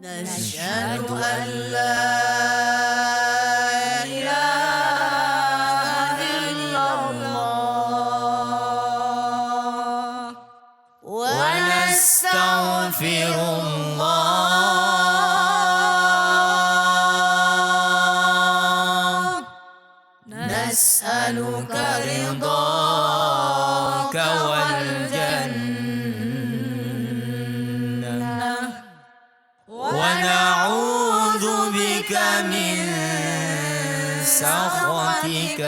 نشهد أن لا إله إلا الله ونستغفر الله نسألك رضاك والجنة ونعوذ بك من سخطك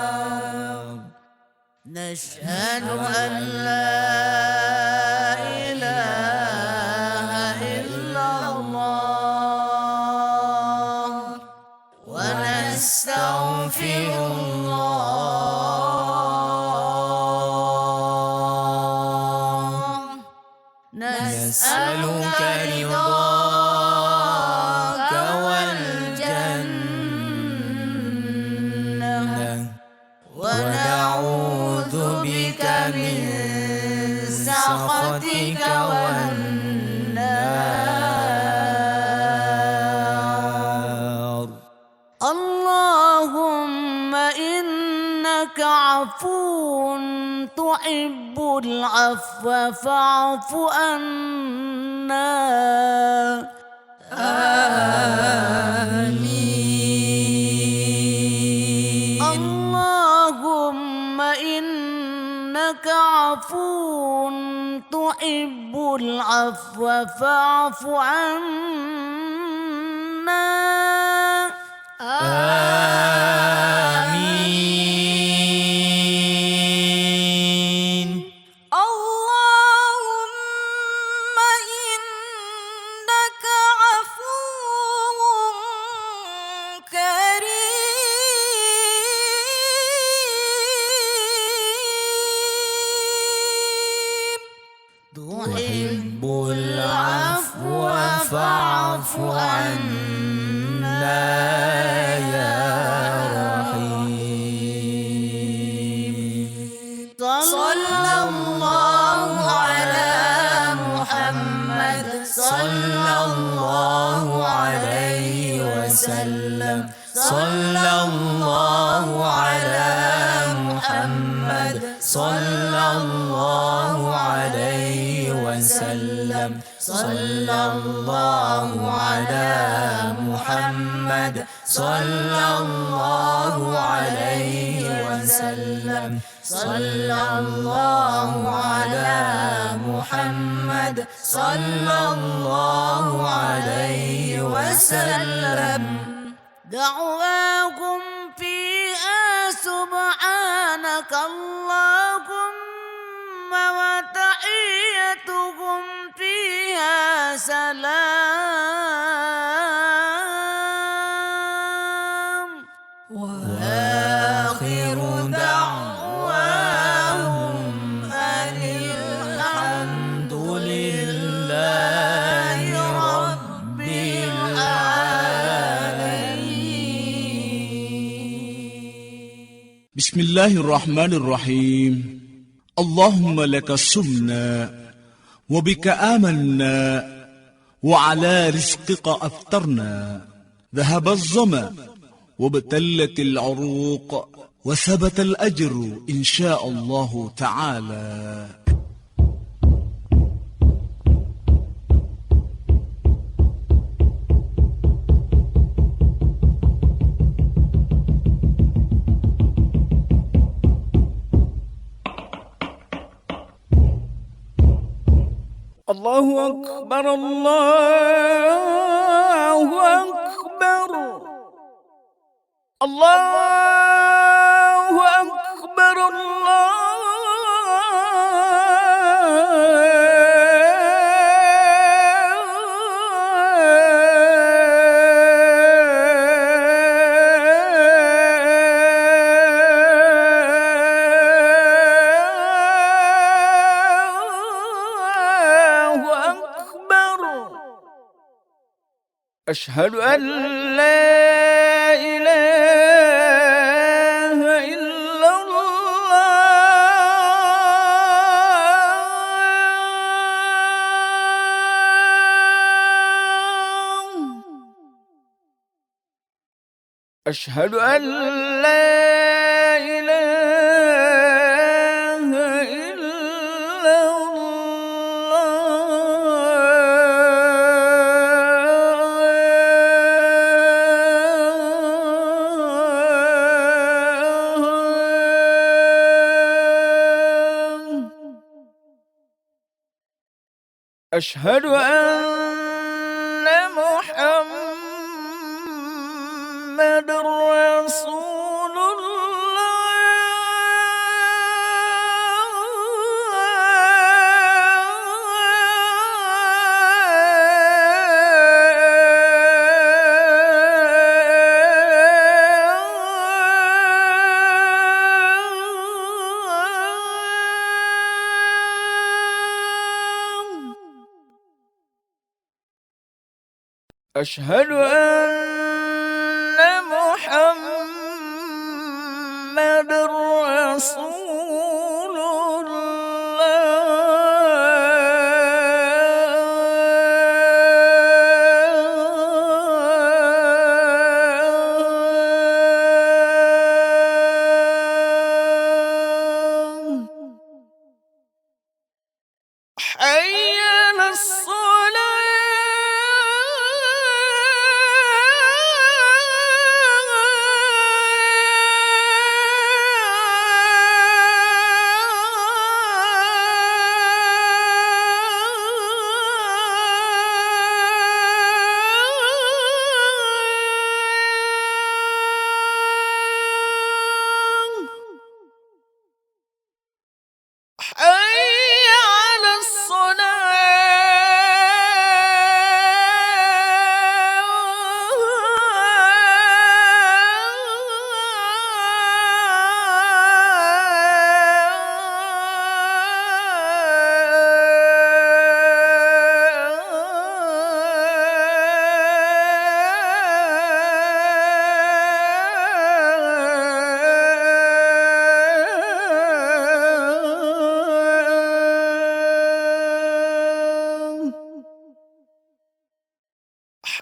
والنار نشهد أن لا إله إلا الله ونستغفر الله نسألك رضاك والجنة ونعوذ بك من سخطك والنار اللهم إنك عفو تحب العفو فاعف عنا آمين اللهم إنك عفو تحب العفو فاعف عنا آمين اللهم إنك عفو كريم تحب العفو فاعف عنا يا رحيم صلى الله على محمد صلى الله عليه وسلم صلى الله على محمد صلى الله عليه وسلم صلى الله على محمد صلى الله عليه وسلم صلى الله على محمد صلى الله عليه وسلم دعواهم فيها سبحانك اللهم وتحيتهم فيها سلام وآخر دعواهم أن الحمد لله رب العالمين. بسم الله الرحمن الرحيم. اللهم لك صمنا وبك آمنا وعلى رزقك أفطرنا. ذهب الظمأ وابتلت العروق وثبت الأجر إن شاء الله تعالى. الله أكبر الله أكبر الله أكبر أشهد أن لا إله إلا الله أشهد أن لا إله إلا الله. أشهد أن محمد رسول الله. أشهد أن محمد رسول الله. حي على الصلاة. حي على الصلاة.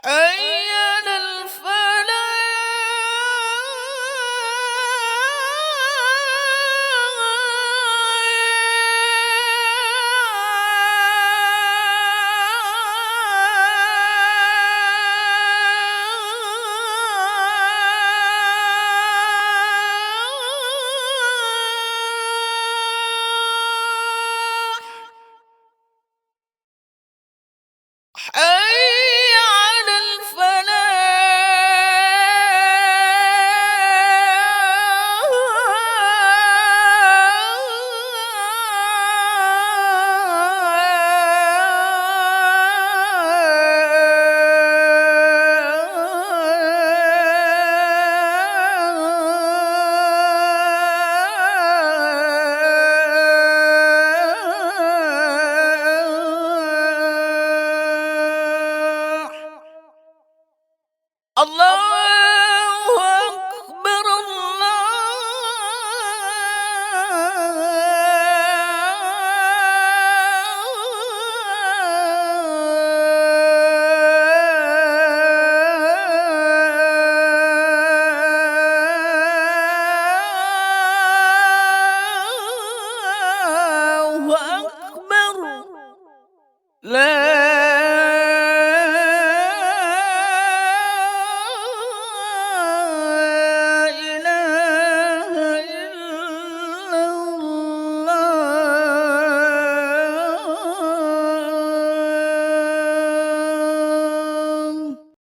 حي على الفلاح. حي على الفلاح. الله أكبر الله أكبر. لا